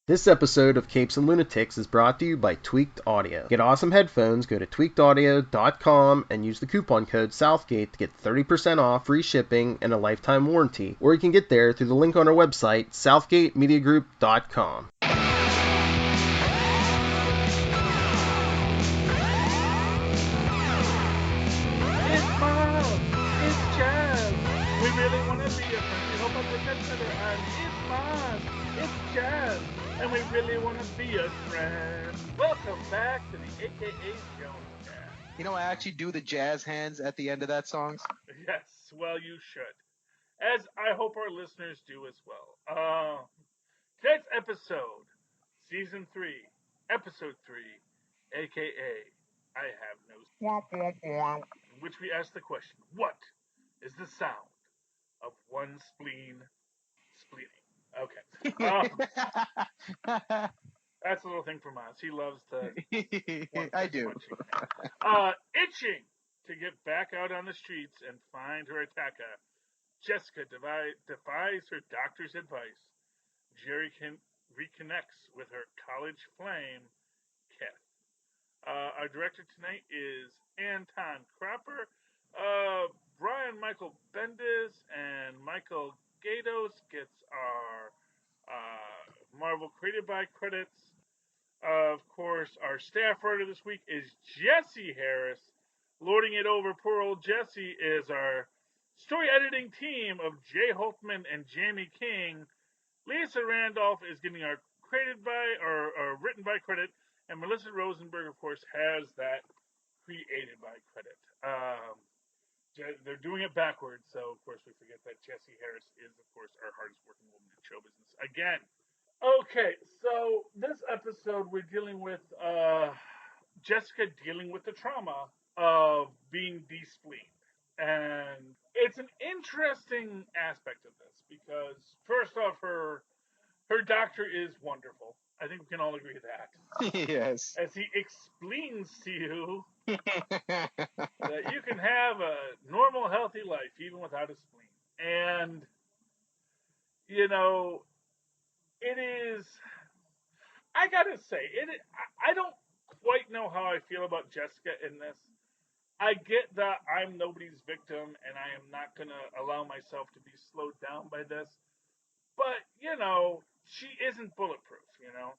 This episode of Capes and Lunatics is brought to you by Tweaked Audio. Get awesome headphones, go to tweakedaudio.com and use the coupon code Southgate to get 30% off, free shipping, and a lifetime warranty. Or you can get there through the link on our website, southgatemediagroup.com. It's Mozz! It's Jazz! We really want to be your friends. We hope I look at each other and it's Mozz! It's Jazz! And we really want to be your friend. Welcome back to the AKA JonesCast. You know, I actually do the jazz hands at the end of that song. Yes, well, you should. As I hope our listeners do as well. Today's episode, Season 3, Episode 3, AKA I Have No Spleen, in which we ask the question, what is the sound of one spleen spleening? Okay. That's a little thing for Mozz. He loves to... I do. Itching to get back out on the streets and find her attacker, Jessica defies her doctor's advice. Jerry reconnects with her college flame, Kath. Our director tonight is Anton Cropper. Brian Michael Bendis and Michael Gatos gets our Marvel Created By credits. Of course, our staff writer this week is Jesse Harris. Lording it over poor old Jesse is our story editing team of Jay Holtman and Jamie King. Lisa Randolph is getting our created by or written by credit, and Melissa Rosenberg, of course, has that created by credit. They're doing it backwards, so of course we forget that Jesse Harris is, of course, our hardest working woman in show business again. Okay, so this episode we're dealing with Jessica dealing with the trauma of being de-spleed. And it's an interesting aspect of this because, first off, her doctor is wonderful. I think we can all agree with that. Yes. As he explains to you that you can have a normal, healthy life even without a spleen. And, you know, it is, I gotta say, I don't quite know how I feel about Jessica in this. I get that I'm nobody's victim and I am not going to allow myself to be slowed down by this. But, you know, she isn't bulletproof, you know?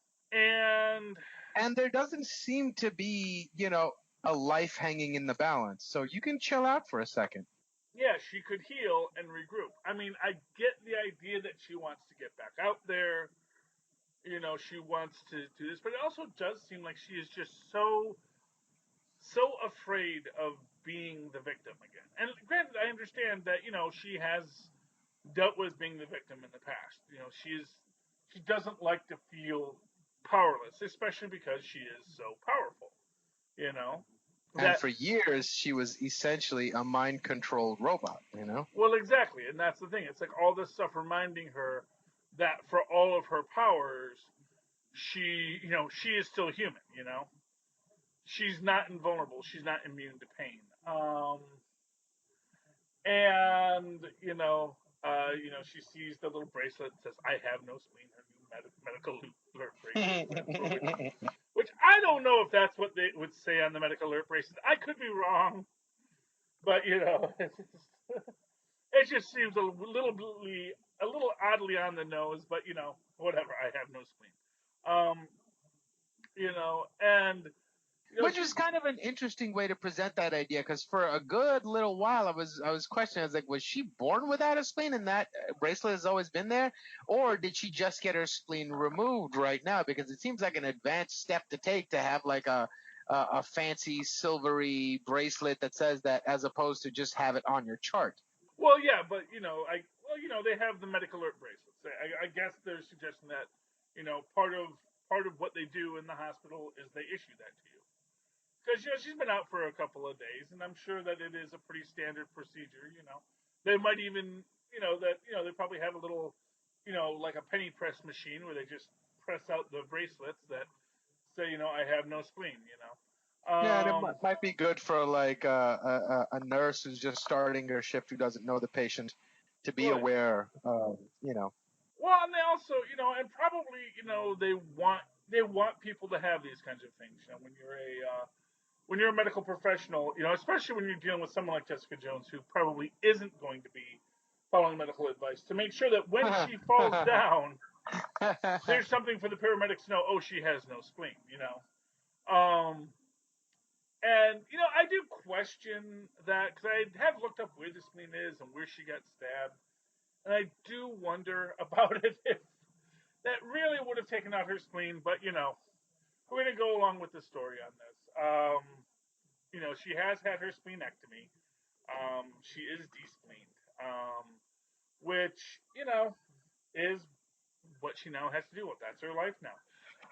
And there doesn't seem to be, you know, a life hanging in the balance. So you can chill out for a second. Yeah, she could heal and regroup. I mean, I get the idea that she wants to get back out there. You know, she wants to do this. But it also does seem like she is just so afraid of being the victim again. And granted, I understand that, you know, she has dealt with being the victim in the past. You know, she doesn't like to feel powerless, especially because she is so powerful, you know. And for years, she was essentially a mind-controlled robot, you know? Well, exactly, and that's the thing. It's like all this stuff reminding her that for all of her powers, she is still human, you know? She's not invulnerable. She's not immune to pain. And, she sees the little bracelet that says, I have no spleen, her new medical alert bracelet. Which I don't know if that's what they would say on the medical alert bracelet. I could be wrong. But, you know, it just seems a little oddly on the nose. But, you know, whatever. I have no spleen. Which was kind of an interesting way to present that idea, because for a good little while I was questioning. I was like, was she born without a spleen and that bracelet has always been there, or did she just get her spleen removed right now? Because it seems like an advanced step to take to have like a fancy silvery bracelet that says that, as opposed to just have it on your chart. Well, yeah, but they have the medical alert bracelets. I guess they're suggesting that, you know, part of what they do in the hospital is they issue that to you. Because, you know, she's been out for a couple of days, and I'm sure that it is a pretty standard procedure, you know. They might even, they probably have a little, you know, like a penny press machine where they just press out the bracelets that say, you know, I have no spleen, you know. Yeah, and it might be good for, like, a nurse who's just starting her shift who doesn't know the patient to be aware of, you know. Well, and they also, and probably, they want people to have these kinds of things. When you're a medical professional, especially when you're dealing with someone like Jessica Jones, who probably isn't going to be following medical advice, to make sure that when she falls down, there's something for the paramedics to know. Oh, she has no spleen. Um, and I do question that because I have looked up where the spleen is and where she got stabbed, and I do wonder about it if that really would have taken out her spleen. But we're gonna go along with the story on this. She has had her splenectomy. She is despleened, which is what she now has to do with. That's her life now.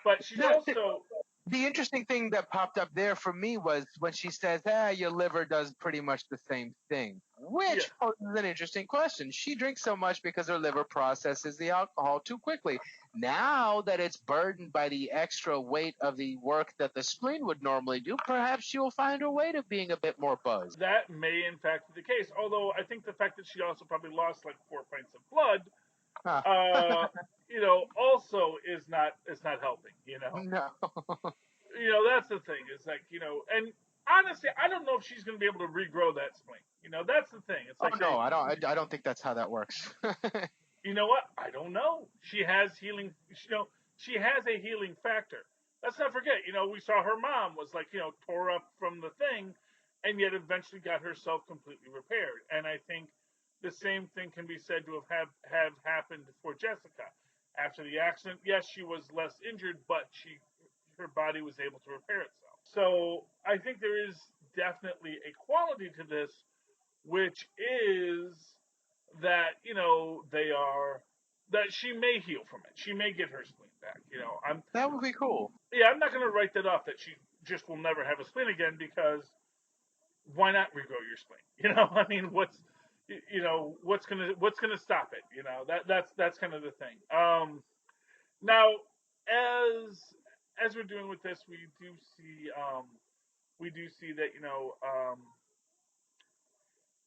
But she's Yeah, also the interesting thing that popped up there for me was when she says, your liver does pretty much the same thing. yeah. Which poses an interesting question. She drinks so much because her liver processes the alcohol too quickly. Now that it's burdened by the extra weight of the work that the spleen would normally do, perhaps she will find her way to being a bit more buzzed. That may in fact be the case. Although I think the fact that she also probably lost like 4 pints of blood, Huh. also is not helping. No. That's the thing. It's like and honestly, I don't know if she's going to be able to regrow that spleen. That's the thing. It's Oh like, no, hey, I don't think that's how that works. you know what? I don't know. She has healing. She has a healing factor. Let's not forget. We saw her mom was like, tore up from the thing, and yet eventually got herself completely repaired. And I think the same thing can be said to have happened for Jessica after the accident. Yes, she was less injured, but her body was able to repair itself. So I think there is definitely a quality to this, which is that they are that she may heal from it. She may get her spleen back. That would be cool. I'm not going to write that off that she just will never have a spleen again because why not regrow your spleen? I mean, what's gonna stop it? That's kind of the thing. Now as we're doing with this, we do see that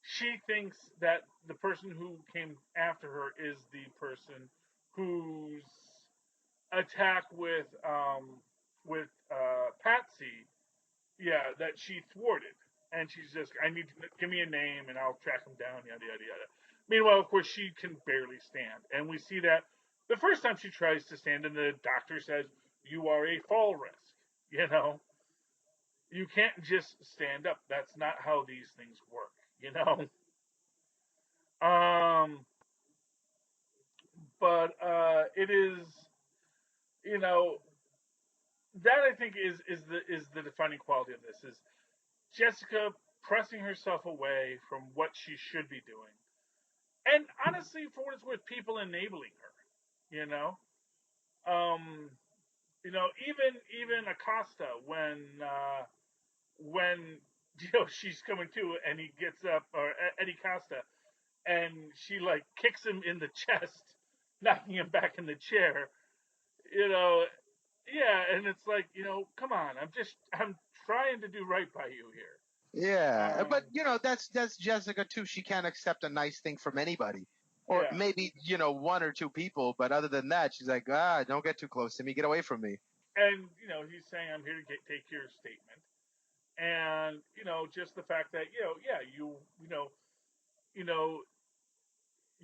she thinks that the person who came after her is the person whose attack with Patsy, yeah, that she thwarted, and she's just, I need to give me a name and I'll track him down, yada yada yada. Meanwhile, of course, she can barely stand, and we see that the first time she tries to stand, and the doctor says, "You are a fall risk." You can't just stand up. That's not how these things work. You know. Um, but it is, you know, that I think is the defining quality of this is Jessica pressing herself away from what she should be doing, and honestly, for what it's worth, people enabling her. Um, even Acosta when she's coming to and he gets up, or Eddie Costa, and she like kicks him in the chest, knocking him back in the chair. You know, yeah, and it's like, come on, I'm trying to do right by you here. Yeah, but that's Jessica too. She can't accept a nice thing from anybody, or Yeah, maybe one or two people. But other than that, she's like, don't get too close to me. Get away from me. and he's saying, I'm here to take your statement, and just the fact that yeah, you know,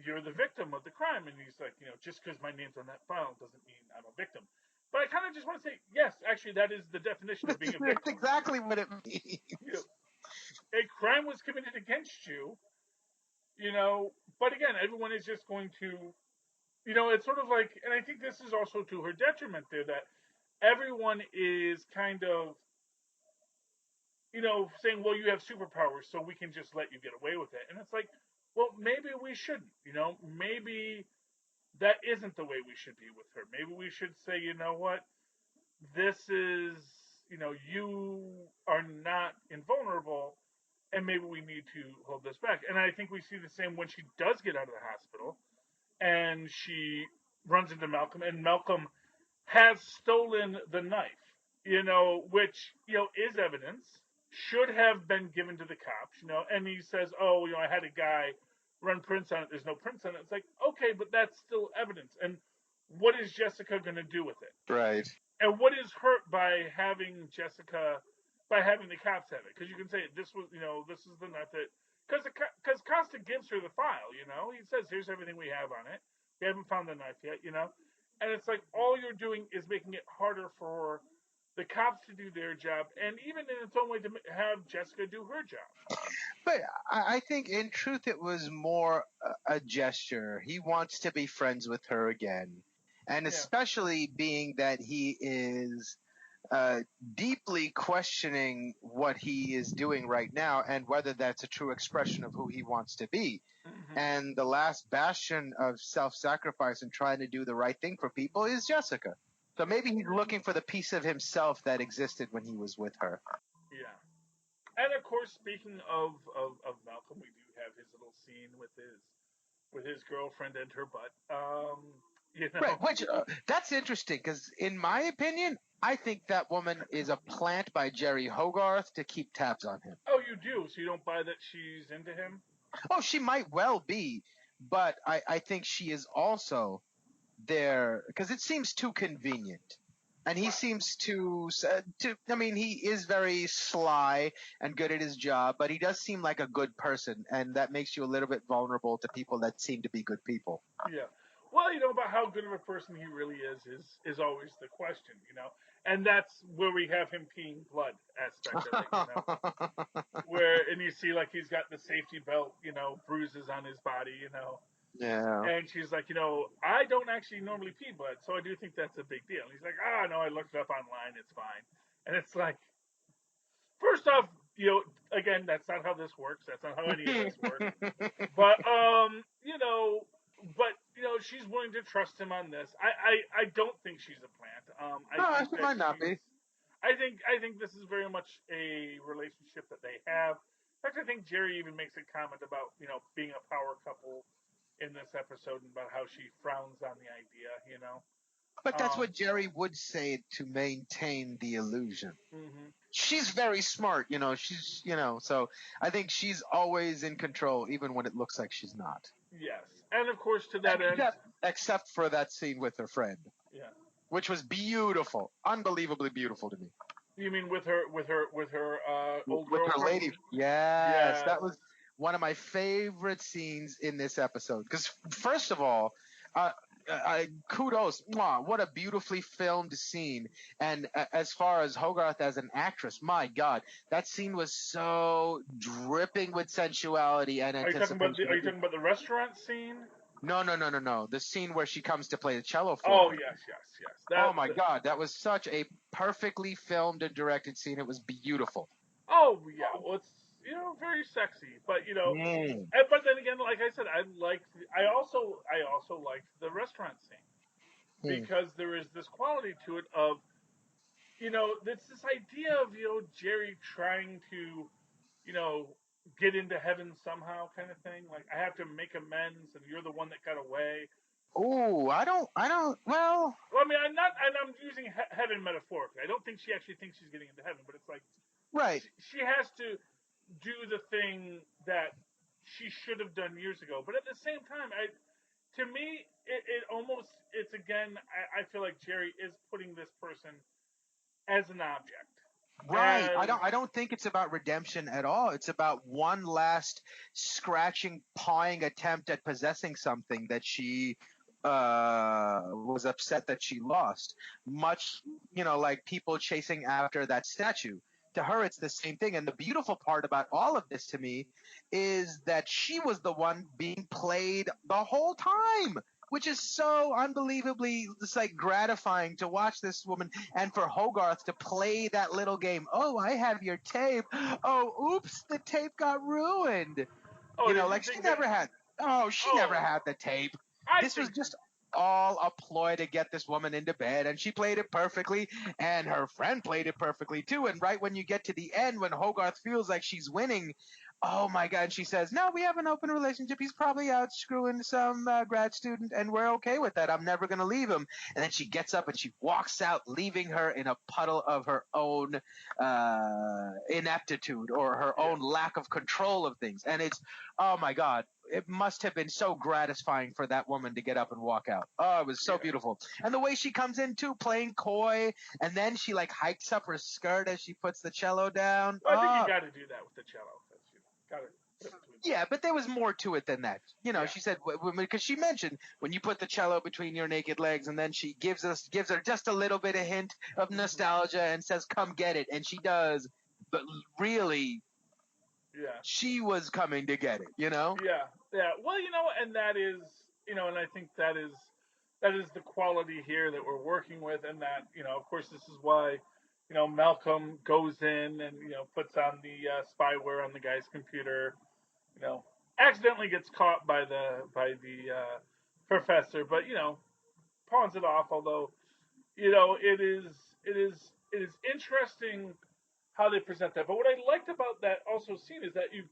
you're the victim of the crime, and he's like, just because my name's on that file doesn't mean I'm a victim. But I kind of just want to say, yes, actually, that is the definition of being a That's victim. exactly what it means. A crime was committed against you, but again, everyone is just going to, it's sort of like, and I think this is also to her detriment there, that everyone is kind of, saying, well, you have superpowers, so we can just let you get away with it. And it's like, well, maybe we shouldn't, maybe that isn't the way we should be with her. Maybe we should say, you know what, this is, you are not invulnerable, and maybe we need to hold this back. And I think we see the same when she does get out of the hospital and she runs into Malcolm, and Malcolm has stolen the knife, which, is evidence, should have been given to the cops, and he says, oh, I had a guy run prints on it, there's no prints on it. It's like, okay, but that's still evidence. And what is Jessica going to do with it? Right. And what is hurt by having by having the cops have it? Because you can say this was, this is the nut that, because Costa gives her the file, he says, here's everything we have on it. We haven't found the knife yet, and it's like all you're doing is making it harder for the cops to do their job, and even in its own way to have Jessica do her job. But I think in truth it was more a gesture. He wants to be friends with her again. And especially being that he is deeply questioning what he is doing right now and whether that's a true expression of who he wants to be. Mm-hmm. And the last bastion of self-sacrifice and trying to do the right thing for people is Jessica. So maybe he's looking for the piece of himself that existed when he was with her. Yeah. And of course, speaking of Malcolm, we do have his little scene with his girlfriend and her butt. Right, which that's interesting because, in my opinion, I think that woman is a plant by Jerry Hogarth to keep tabs on him. Oh, you do? So you don't buy that she's into him? Oh, she might well be, but I think she is also there because it seems too convenient. And he seems to, I mean, he is very sly and good at his job, but he does seem like a good person, and that makes you a little bit vulnerable to people that seem to be good people. Yeah. Well, about how good of a person he really is always the question, and that's where we have him peeing blood aspect of it, and you see like he's got the safety belt, bruises on his body, Yeah. And she's like, I don't actually normally pee blood, so I do think that's a big deal. And he's like, no, I looked it up online, it's fine. And it's like, first off, again, that's not how this works. That's not how any of this works. But she's willing to trust him on this. I don't think she's a plant. I think she might not be. I think this is very much a relationship that they have. In fact, I think Jerry even makes a comment about being a power couple in this episode and about how she frowns on the idea. But that's what Jerry would say to maintain the illusion. Mm-hmm. She's very smart, she's, so I think she's always in control, even when it looks like she's not. Yes. And of course, to that end. Except for that scene with her friend. Yeah. Which was beautiful. Unbelievably beautiful to me. You mean with her old girlfriend? With her lady. Yes. That was one of my favorite scenes in this episode. Because, first of all, kudos. What a beautifully filmed scene. And as far as Hogarth as an actress, my God, that scene was so dripping with sensuality and anticipation. Are you talking about the restaurant scene? No. The scene where she comes to play the cello for her. Oh, her. Yes. My God, that was such a perfectly filmed and directed scene. It was beautiful. Oh, yeah. Well, it's, very sexy. But, but then again, like I said, I also liked the restaurant scene. Because there is this quality to it of, it's this idea of, Jerry trying to, get into heaven somehow kind of thing. Like, I have to make amends and you're the one that got away. Oh, I don't, well, I mean, I'm using heaven metaphorically. I don't think she actually thinks she's getting into heaven, but it's like, right. She has to do the thing that she should have done years ago. But at the same time, to me, it's again, I feel like Jerry is putting this person as an object. Right. I don't think it's about redemption at all. It's about one last scratching, pawing attempt at possessing something that she was upset that she lost. Much, like people chasing after that statue. To her, it's the same thing. And the beautiful part about all of this to me is that she was the one being played the whole time, which is so unbelievably gratifying to watch this woman and for Hogarth to play that little game. Oh, I have your tape. Oh, oops, the tape got ruined. Oh, she never had the tape. This was just all a ploy to get this woman into bed, and she played it perfectly, and her friend played it perfectly too. And right when you get to the end, when Hogarth feels like she's winning, oh my God, she says, no, we have an open relationship. He's probably out screwing some grad student, and we're okay with that. I'm never going to leave him. And then she gets up and she walks out, leaving her in a puddle of her own ineptitude or her own lack of control of things. And it's, oh my God, it must have been so gratifying for that woman to get up and walk out. Oh, it was so beautiful. And the way she comes in too, playing coy, and then she like hikes up her skirt as she puts the cello down. Well, I think you got to do that with the cello. Got to put it between. Yeah, but there was more to it than that. She said, because she mentioned when you put the cello between your naked legs, and then she gives her just a little bit of hint of nostalgia and says, "Come get it," and she does. But really, she was coming to get it. Yeah. Well, and that is, and I think that is the quality here that we're working with, and that, of course, this is why, Malcolm goes in and puts on the spyware on the guy's computer, accidentally gets caught by the professor, but pawns it off. Although it is interesting how they present that. But what I liked about that also scene is that you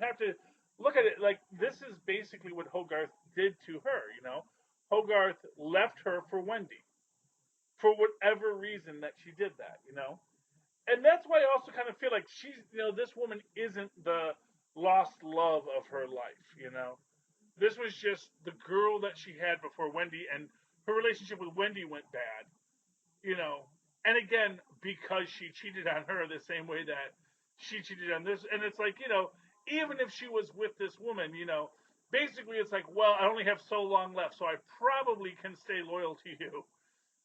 have to look at it like this is basically what Hogarth did to her. Hogarth left her for Wendy for whatever reason that she did that. And that's why I also kind of feel like she's this woman isn't the lost love of her life. This was just the girl that she had before Wendy, and her relationship with Wendy went bad. And again, because she cheated on her the same way that she cheated on this, and it's like, even if she was with this woman, basically it's like, well, I only have so long left, so I probably can stay loyal to you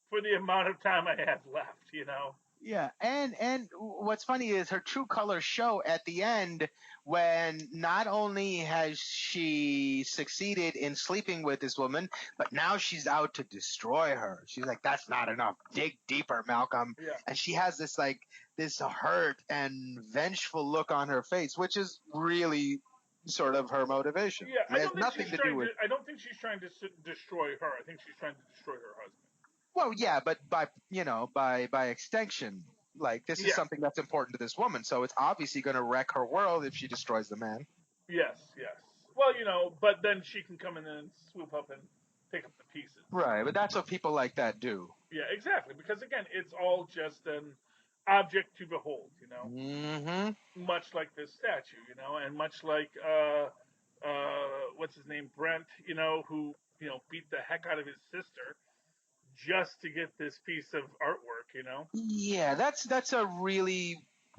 for the amount of time I have left, Yeah, and what's funny is her true colors show at the end when not only has she succeeded in sleeping with this woman, but now she's out to destroy her. She's like, that's not enough. Dig deeper, Malcolm. Yeah. And she has this hurt and vengeful look on her face, which is really sort of her motivation. Yeah, It has nothing to do with. I don't think she's trying to destroy her. I think she's trying to destroy her husband. Well, yeah, but by extension, like this is something that's important to this woman, so it's obviously going to wreck her world if she destroys the man. Yes. Well, but then she can come in and swoop up and pick up the pieces. Right, but that's what people like that do. Yeah, exactly. Because again, it's all just an object to behold, Mm-hmm. Much like this statue, and much like what's his name, Brent, who beat the heck out of his sister just to get this piece of artwork, Yeah, that's a really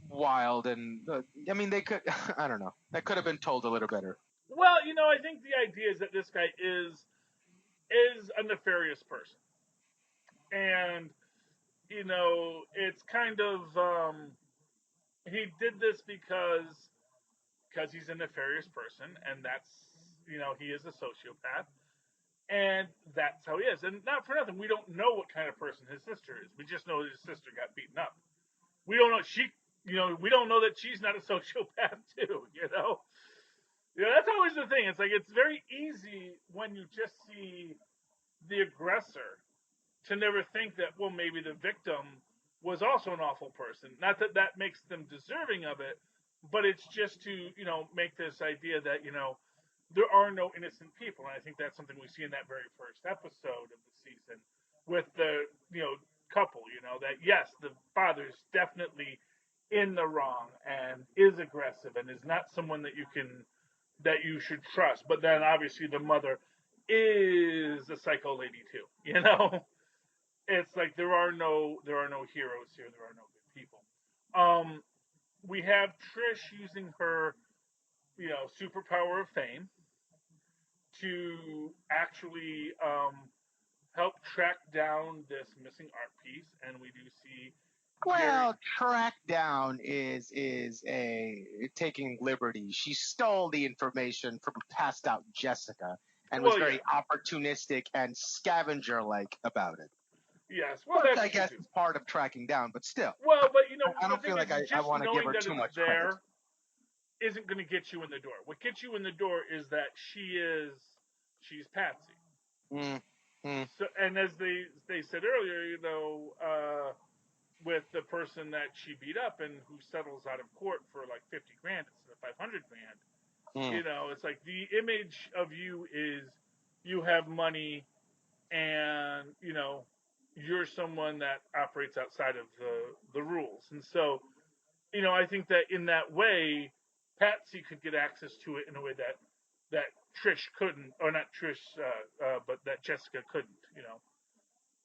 wild and I mean they could I don't know, that could have been told a little better. Well, I think the idea is that this guy is a nefarious person, and it's kind of he did this because he's a nefarious person, and that's he is a sociopath. And that's how he is. And not for nothing, we don't know what kind of person his sister is. We just know his sister got beaten up. We don't know we don't know that she's not a sociopath too, that's always the thing. It's like, it's very easy when you just see the aggressor to never think that, well, maybe the victim was also an awful person. Not that that makes them deserving of it, but it's just to, make this idea that, there are no innocent people. And I think that's something we see in that very first episode of the season with the, couple, that yes, the father's definitely in the wrong and is aggressive and is not someone that you should trust. But then obviously the mother is a psycho lady too, It's like there are no heroes here. There are no good people. We have Trish using her, superpower of fame to actually help track down this missing art piece, and we do see. Well, track down is a taking liberty. She stole the information from passed out Jessica and was very opportunistic and scavenger like about it. Yes, well, which I guess is part of tracking down, but still. Well, but I don't feel like I want to give her too much credit. Isn't going to get you in the door. What gets you in the door is that she's Patsy. Mm-hmm. So, and as they said earlier, with the person that she beat up and who settles out of court for like $50,000 instead of $500,000, it's like the image of you is you have money and you're someone that operates outside of the rules, and so I think that in that way, Patsy could get access to it in a way that that Trish couldn't, or not Trish, but that Jessica couldn't.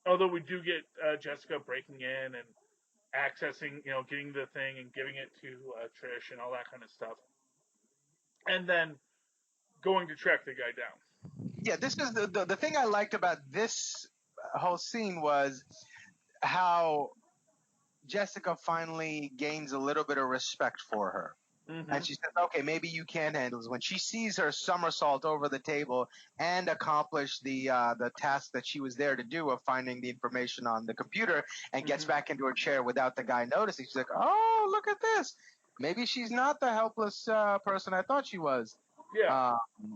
Although we do get Jessica breaking in and accessing, getting the thing and giving it to Trish and all that kind of stuff, and then going to track the guy down. Yeah, this is the thing I liked about this whole scene was how Jessica finally gains a little bit of respect for her. Mm-hmm. And she says, okay, maybe you can handle this. When she sees her somersault over the table and accomplish the task that she was there to do of finding the information on the computer and gets back into her chair without the guy noticing, she's like, oh, look at this. Maybe she's not the helpless person I thought she was. Yeah.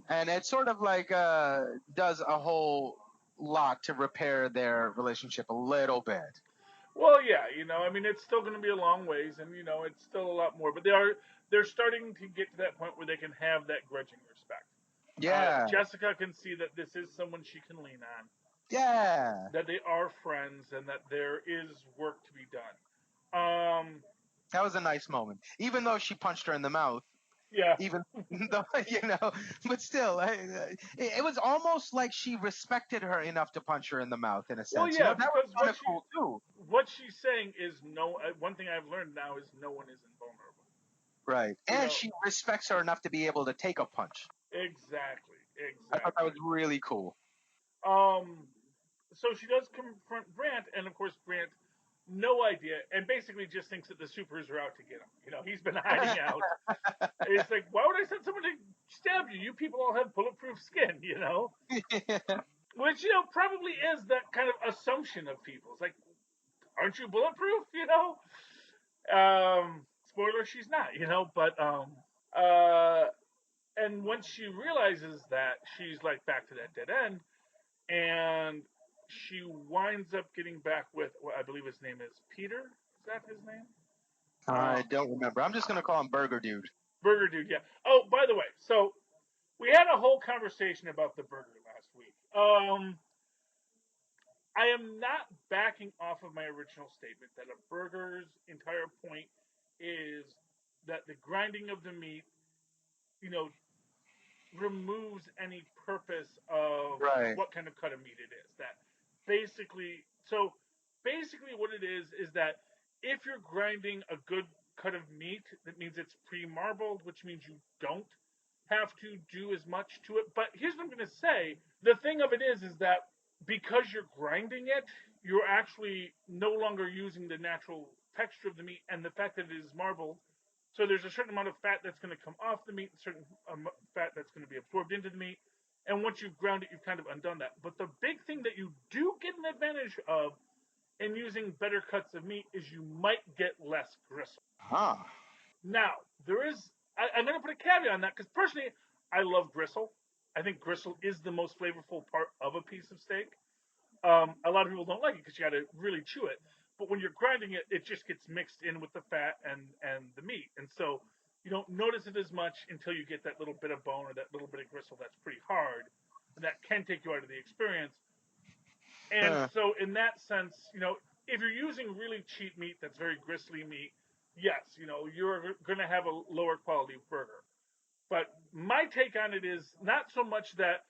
And it sort of like does a whole lot to repair their relationship a little bit. Well, yeah, I mean, it's still going to be a long ways, and it's still a lot more. But they're starting to get to that point where they can have that grudging respect. Yeah. Jessica can see that this is someone she can lean on. Yeah. That they are friends, and that there is work to be done. That was a nice moment, even though she punched her in the mouth. Yeah. Even though, but still, it was almost like she respected her enough to punch her in the mouth, in a sense. Well, yeah, that because was kind of cool too. What she's saying is no. One thing I've learned now is no one is invulnerable. Right, and she respects her enough to be able to take a punch. Exactly. I thought that was really cool. So she does confront Brant, and of course Brant, no idea, and basically just thinks that the supers are out to get him. He's been hiding out. It's like, why would I send someone to stab you? You people all have bulletproof skin, Which, probably is that kind of assumption of people. It's like, aren't you bulletproof, Spoiler, she's not, but, and once she realizes that, she's like back to that dead end, and she winds up getting back with what I believe his name is Peter. Is that his name? I don't remember. I'm just gonna call him Burger Dude. Burger Dude, yeah. Oh, by the way, so we had a whole conversation about the burger last week. I am not backing off of my original statement that a burger's entire point is that the grinding of the meat, removes any purpose of what kind of cut of meat it is. That basically what it is that if you're grinding a good cut of meat, that means it's pre-marbled, which means you don't have to do as much to it. But here's what I'm going to say. The thing of it is that because you're grinding it, you're actually no longer using the natural texture of the meat, and the fact that it is marbled. So there's a certain amount of fat that's going to come off the meat, a certain fat that's going to be absorbed into the meat. And once you've ground it, you've kind of undone that. But the big thing that you do get an advantage of in using better cuts of meat is you might get less gristle. Now, I'm going to put a caveat on that because personally, I love gristle. I think gristle is the most flavorful part of a piece of steak. A lot of people don't like it because you got to really chew it. But when you're grinding it, it just gets mixed in with the fat and the meat. And so you don't notice it as much until you get that little bit of bone or that little bit of gristle that's pretty hard. And that can take you out of the experience. And so in that sense, if you're using really cheap meat that's very gristly meat, yes, you're going to have a lower quality burger. But my take on it is not so much that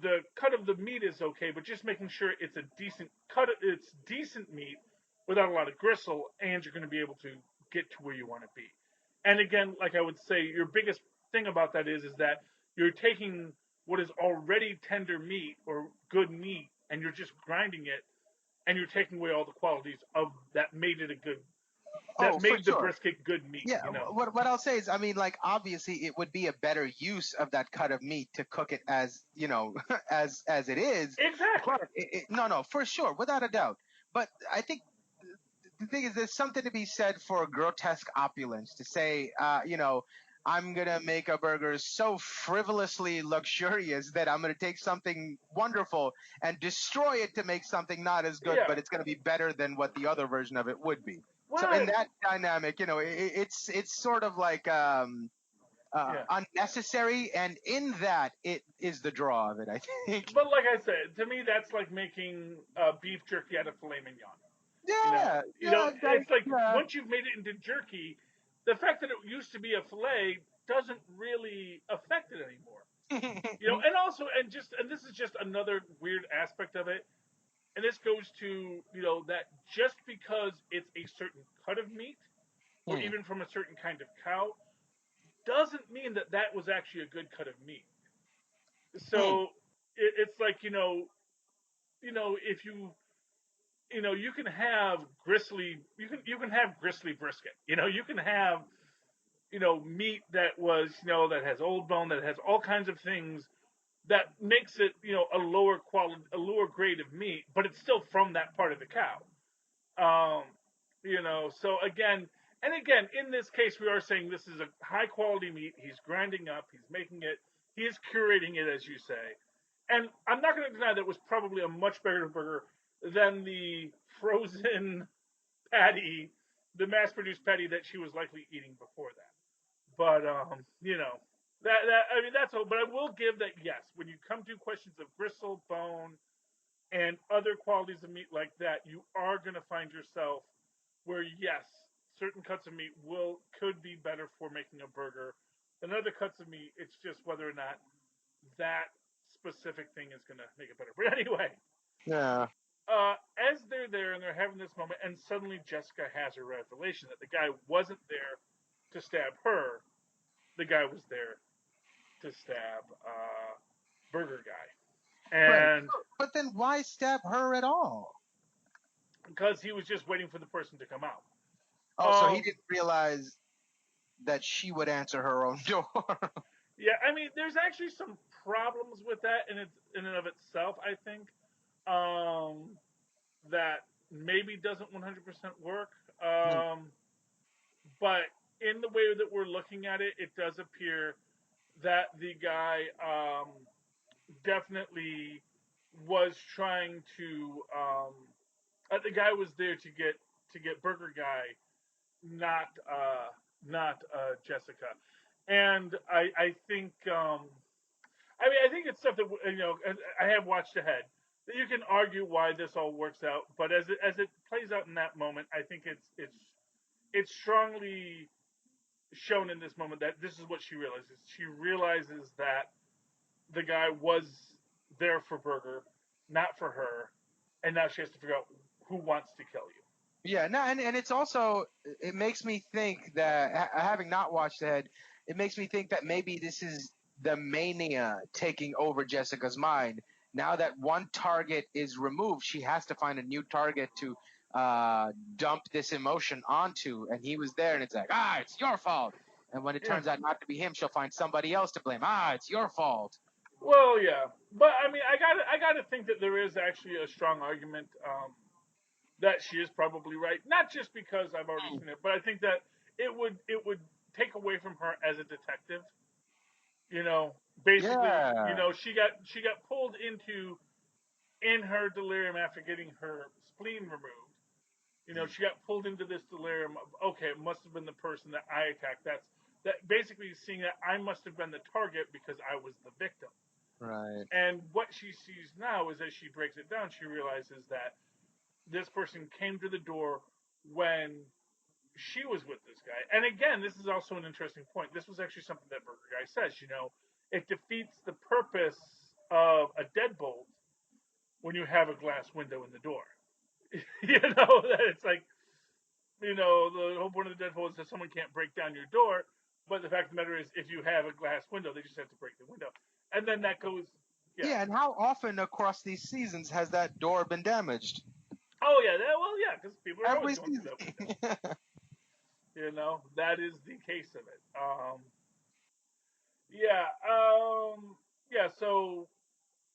the cut of the meat is okay, but just making sure it's a decent cut. It's decent meat without a lot of gristle, and you're going to be able to get to where you want to be. And again, like I would say, your biggest thing about that is that you're taking what is already tender meat or good meat, and you're just grinding it, and you're taking away all the qualities of that made it a good. That made the brisket good meat. Yeah. What I'll say is, I mean, like obviously, it would be a better use of that cut of meat to cook it as as it is. Exactly. No, for sure, without a doubt. But I think the thing is, there's something to be said for grotesque opulence. To say, I'm gonna make a burger so frivolously luxurious that I'm gonna take something wonderful and destroy it to make something not as good, but it's gonna be better than what the other version of it would be. Wow. So in that dynamic, it's sort of like unnecessary, and in that it is the draw of it, I think. But like I said, to me, that's like making beef jerky out of filet mignon. Yeah, it's like once you've made it into jerky, the fact that it used to be a filet doesn't really affect it anymore. And also, and this is just another weird aspect of it. And this goes to, that just because it's a certain cut of meat, or Hmm. even from a certain kind of cow, doesn't mean that that was actually a good cut of meat. Hmm. So it's like, if you can have you can have gristly brisket. You can have meat that was that has old bone, that has all kinds of things that makes it a lower quality, a lower grade of meat, but it's still from that part of the cow. Um, so again, in this case, we are saying this is a high quality meat. He's grinding up, he's making it, he is curating it, as you say. And I'm not going to deny that it was probably a much better burger than the frozen patty, the mass produced patty that she was likely eating before that. But that I mean that's all. But I will give that, yes, when you come to questions of gristle, bone, and other qualities of meat like that, you are going to find yourself where, yes, certain cuts of meat could be better for making a burger than other cuts of meat. It's just whether or not that specific thing is going to make it better. But anyway, Yeah. as they're there and they're having this moment, and suddenly Jessica has her revelation that the guy wasn't there to stab her, the guy was there to stab Burger Guy. Right. And But then why stab her at all? because he was just waiting for the person to come out. Oh, so he didn't realize that she would answer her own door. Yeah, I mean, there's actually some problems with that in and of itself. I think that maybe doesn't 100% work. But in the way that we're looking at it, it does appear that the guy definitely was trying to. The guy was there to get Burger Guy, not Jessica. And I think I think it's stuff that I have watched ahead. That you can argue why this all works out, but as it plays out in that moment, I think it's strongly shown in this moment that this is what she realizes. She realizes that the guy was there for Burger, not for her, and now she has to figure out who wants to kill you. Yeah, no, and it's also, it makes me think that having not watched ahead, it makes me think that maybe this is the mania taking over Jessica's mind. Now that one target is removed, she has to find a new target to dump this emotion onto, and he was there, and it's like, it's your fault. And when it Yeah. turns out not to be him, she'll find somebody else to blame. It's your fault. Well, yeah, but I mean, I gotta think that there is actually a strong argument that she is probably right. Not just because I've already seen it, but I think that it would take away from her as a detective. You know, basically, Yeah. she got pulled into in her delirium after getting her spleen removed. She got pulled into this delirium of, okay, it must have been the person that I attacked. That basically seeing that I must have been the target because I was the victim. Right. And what she sees now is, as she breaks it down, she realizes that this person came to the door when she was with this guy. And again, this is also an interesting point. This was actually something that Burger Guy says. It defeats the purpose of a deadbolt when you have a glass window in the door. That it's like, the whole point of the deadbolt is that someone can't break down your door. But the fact of the matter is, if you have a glass window, they just have to break the window. And then that goes, yeah. Yeah, and how often across these seasons has that door been damaged? Oh, yeah. Well, yeah, because people are always Every going through season. that window. That is the case of it. Yeah, yeah. So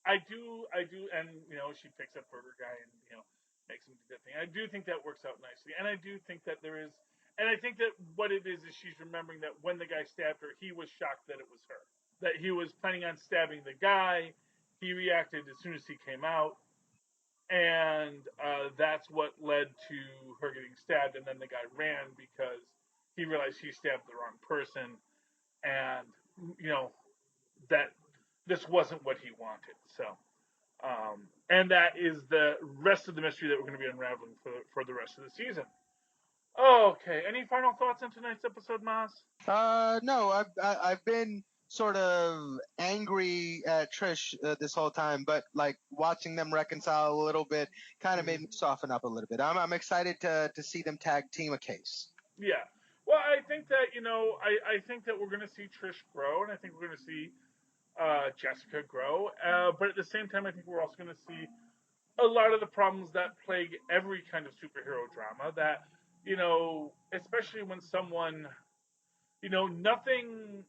I do, and she picks up Burger Guy and makes him do that thing. I do think that works out nicely, and I do think that there is, and I think that what it is she's remembering that when the guy stabbed her, he was shocked that it was her, that he was planning on stabbing the guy. He reacted as soon as he came out, and that's what led to her getting stabbed, and then the guy ran because he realized he stabbed the wrong person, and you know that this wasn't what he wanted. So, and that is the rest of the mystery that we're going to be unraveling for the rest of the season. Okay, any final thoughts on tonight's episode, Maz? No, I've been sort of angry at Trish this whole time, but like watching them reconcile a little bit kind of made me soften up a little bit. I'm excited to see them tag team a case. Yeah. Well, I think that I think that we're going to see Trish grow, and I think we're going to see Jessica grow. But at the same time, I think we're also going to see a lot of the problems that plague every kind of superhero drama. That especially when someone, nothing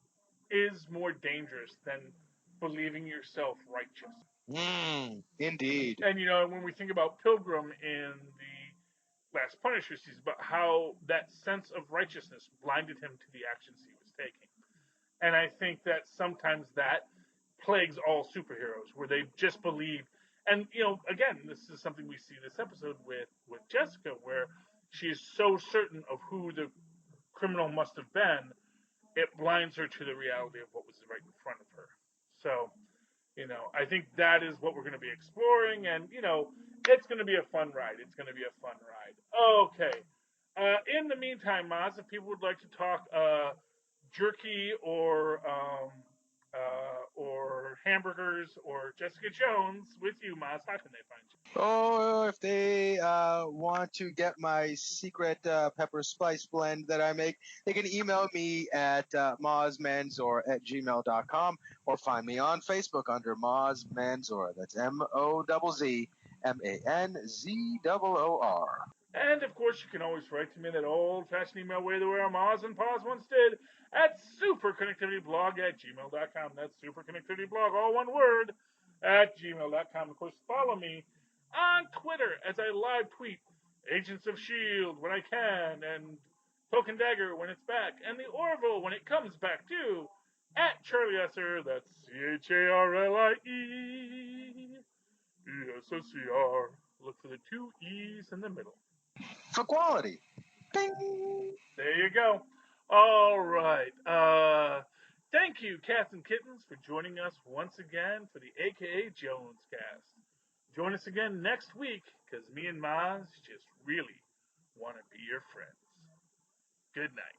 is more dangerous than believing yourself righteous. Indeed. And when we think about Pilgrim in the Last Punisher season, about how that sense of righteousness blinded him to the actions he was taking. And I think that sometimes that plagues all superheroes, where they just believe. And again, this is something we see this episode with Jessica, where she is so certain of who the criminal must have been, it blinds her to the reality of what was right in front of her. So, I think that is what we're going to be exploring, and it's going to be a fun ride. It's going to be a fun ride. Okay. In the meantime, Maz, if people would like to talk jerky or hamburgers or Jessica Jones with you, Maz, how can they find you? Oh, if they want to get my secret pepper spice blend that I make, they can email me at mozzmanzor@gmail.com or find me on Facebook under Moz Manzor. That's MOZZMANZOOR. And of course, you can always write to me that old-fashioned email way the way our Moz and Paz once did at superconnectivityblog@gmail.com. That's superconnectivityblog, all one word, at gmail.com. Of course, follow me on Twitter as I live tweet Agents of S.H.I.E.L.D. when I can, and Cloak and Dagger when it's back, and the Orville when it comes back too, at Charlie Esser. That's CharlieEsser. Look for the two E's in the middle. For quality. Bing! There you go. All right. Thank you, cats and kittens, for joining us once again for the AKA Jones cast. Join us again next week, because me and Maz just really want to be your friends. Good night.